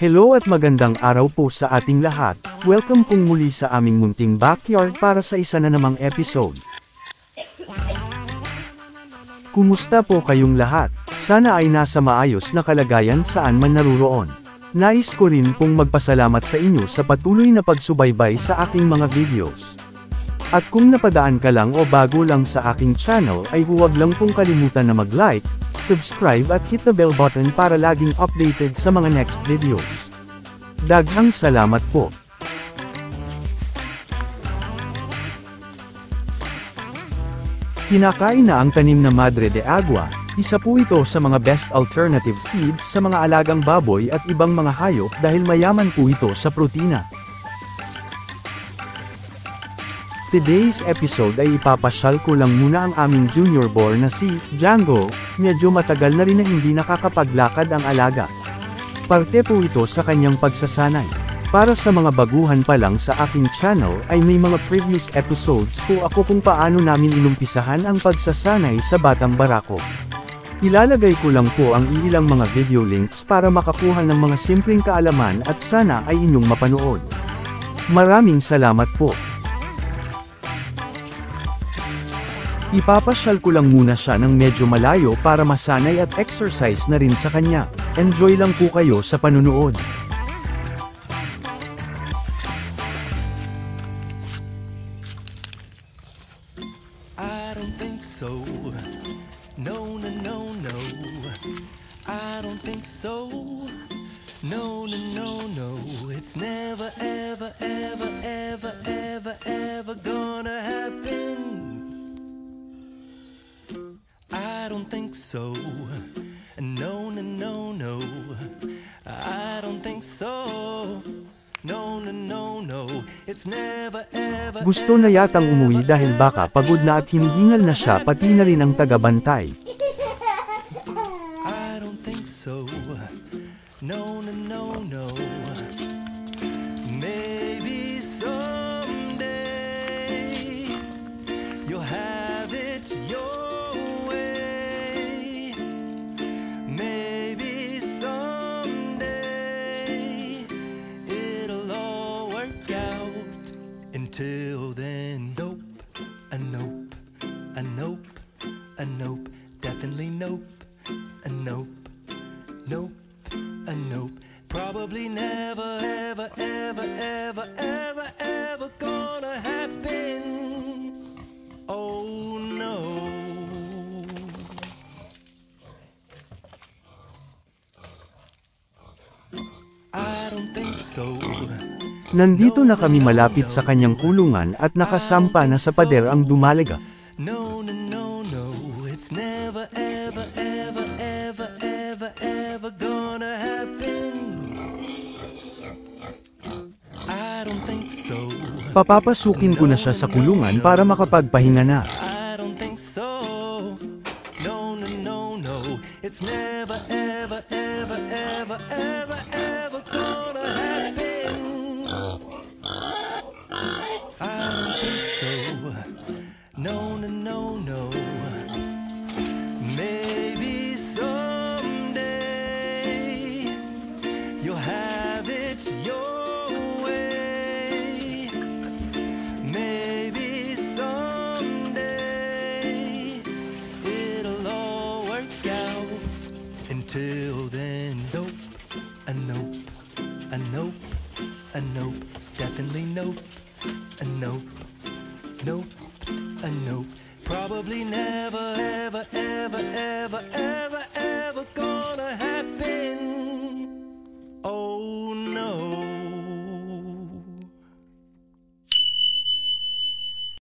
Hello at magandang araw po sa ating lahat. Welcome pong muli sa aming munting backyard para sa isa na namang episode. Kumusta po kayong lahat? Sana ay nasa maayos na kalagayan saan man naruroon. Nais ko rin pong magpasalamat sa inyo sa patuloy na pagsubaybay sa aking mga videos. At kung napadaan ka lang o bago lang sa aking channel ay huwag lang pong kalimutan na mag-like, subscribe at hit the bell button para laging updated sa mga next videos. Daghang salamat po. Kinakain na ang tanim na Madre de Agua, isa po ito sa mga best alternative feeds sa mga alagang baboy at ibang mga hayop dahil mayaman po ito sa protina. Today's episode ay ipapasyal ko lang muna ang aming junior boar na si Django. Medyo matagal na rin na hindi nakakapaglakad ang alaga. Parte po ito sa kanyang pagsasanay. Para sa mga baguhan pa lang sa aking channel ay may mga previous episodes po ako kung paano namin inumpisahan ang pagsasanay sa batang barako. Ilalagay ko lang po ang ilang mga video links para makakuha ng mga simpleng kaalaman at sana ay inyong mapanood. Maraming salamat po. Ipapasyal ko lang muna siya ng medyo malayo para masanay at exercise na rin sa kanya. Enjoy lang po kayo sa panunood. I don't think so. No, no, no, no. I don't think so. No, no, no, no. It's never, ever, ever, ever, ever, ever gonna happen. I don't think so. No, no, no, no. I don't think so. No, no, no, no. It's never, ever. Gusto na yatang umuwi dahil baka pagod na at hinihingal na siya pati na rin ang tagabantay. I don't think so. No, no, no, no. Maybe someday you'll have it your way. Maybe someday it'll all work out. Until then, nope, a nope, a nope, a nope, definitely nope, a nope, nope, a nope. Probably never, ever, ever, ever, ever, ever gonna happen. Oh no. I don't think so. Nandito na kami malapit sa kanyang kulungan at nakasampa na sa pader ang dumalaga. No, no, no, no. It's never, ever, ever, ever, ever, ever gonna happen. I don't think so. Papapasukin ko na siya sa kulungan para makapagpahinga na. I don't think so. No, no, no, no. It's never, ever, ever, ever, ever, ever gonna happen. I don't think so. No, no, no, no. Maybe someday you'll have it your way. Maybe someday it'll all work out. Until then, nope, a nope, a nope, a nope, definitely nope, a nope, nope, a nope. Probably never, ever, ever, ever, ever, ever